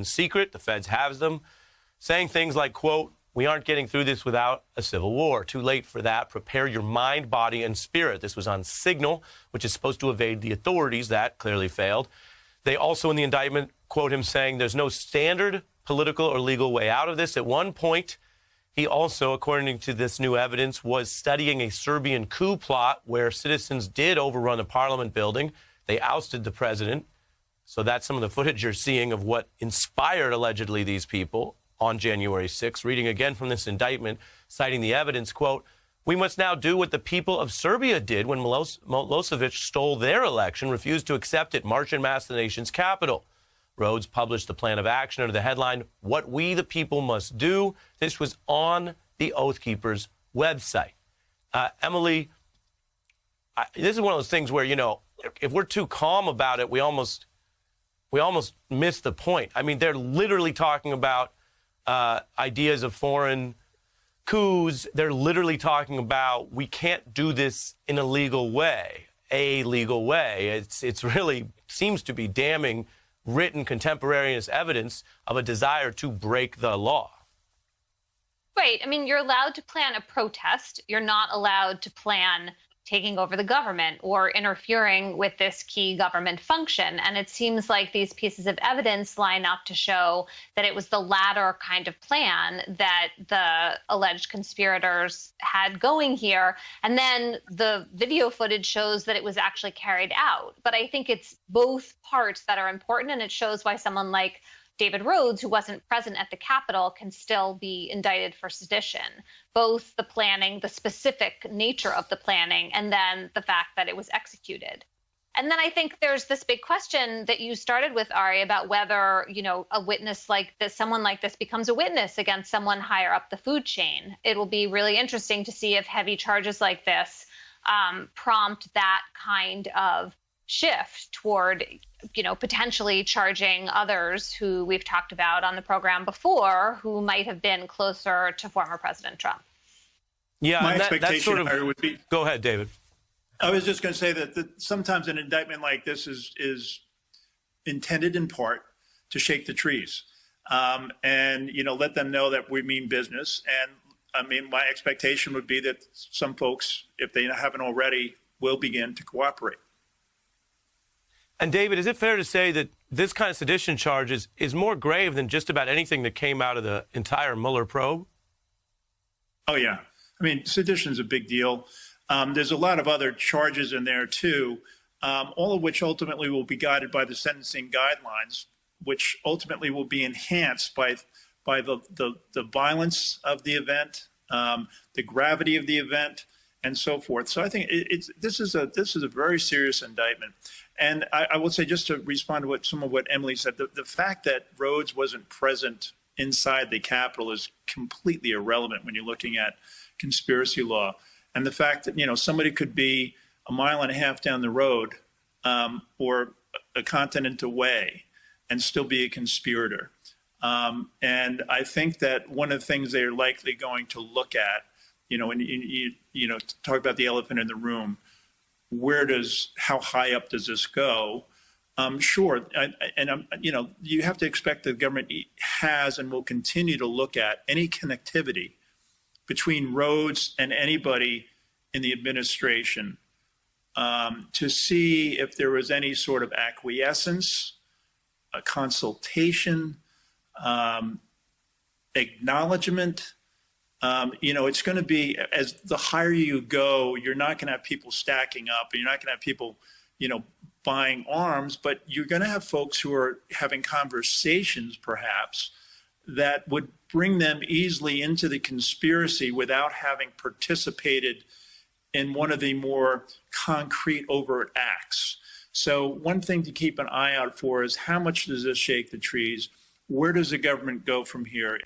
weapons secret. The feds have them. Saying things like, quote, "We aren't getting through this without a civil war. Too late for that. Prepare your mind, body, and spirit." This was on Signal, which is supposed to evade the authorities. That clearly failed. They also, in the indictment, quote him saying there's no standard political or legal way out of this. At one point, he also, according to this new evidence, was studying a Serbian coup plot where citizens did overrun a parliament building. They ousted the president. So that's some of the footage you're seeing of what inspired, allegedly, these people on January 6th. Reading again from this indictment, citing the evidence, quote, "We must now do what the people of Serbia did when Milosevic stole their election, refused to accept it, march en masse to the nation's capital." Rhodes published the plan of action under the headline, "What We the People Must Do." This was on the Oath Keepers website. Emily, this is one of those things where, you know, if we're too calm about it, we almost miss the point. I mean, they're literally talking about ideas of foreign coups. They're literally talking about we can't do this in a legal way. It's really seems to be damning written contemporaneous evidence of a desire to break the law. Right. I mean, you're allowed to plan a protest. You're not allowed to plan taking over the government or interfering with this key government function. And it seems like these pieces of evidence line up to show that it was the latter kind of plan that the alleged conspirators had going here. And then the video footage shows that it was actually carried out. But I think it's both parts that are important, and it shows why someone like David Rhodes, who wasn't present at the Capitol, can still be indicted for sedition. Both the planning, the specific nature of the planning, and then the fact that it was executed. And then I think there's this big question that you started with, Ari, about whether, you know, a witness like this, someone like this becomes a witness against someone higher up the food chain. It will be really interesting to see if heavy charges like this prompt that kind of shift toward, you know, potentially charging others who we've talked about on the program before, who might have been closer to former President Trump. Yeah, my expectation sort of, would be. Go ahead, David. I was just going to say that sometimes an indictment like this is intended in part to shake the trees, and you know, let them know that we mean business. And I mean, my expectation would be that some folks, if they haven't already, will begin to cooperate. And David, is it fair to say that this kind of sedition charge is more grave than just about anything that came out of the entire Mueller probe? Oh, yeah. I mean, sedition is a big deal. There's a lot of other charges in there, too, all of which ultimately will be guided by the sentencing guidelines, which ultimately will be enhanced by the violence of the event, the gravity of the event, and so forth. So I think this is a very serious indictment. And I will say, just to respond to some of what Emily said, the fact that Rhodes wasn't present inside the Capitol is completely irrelevant when you're looking at conspiracy law. And the fact that, you know, somebody could be a mile and a half down the road or a continent away and still be a conspirator. And I think that one of the things they're likely going to look at, you know, when you know, talk about the elephant in the room, how high up does this go? Sure, you know, you have to expect the government has and will continue to look at any connectivity between Rhodes and anybody in the administration to see if there was any sort of acquiescence, a consultation, acknowledgement. You know, it's going to be, as the higher you go, you're not going to have people stacking up, and you're not going to have people, you know, buying arms, but you're going to have folks who are having conversations, perhaps, that would bring them easily into the conspiracy without having participated in one of the more concrete overt acts. So one thing to keep an eye out for is how much does this shake the trees? Where does the government go from here?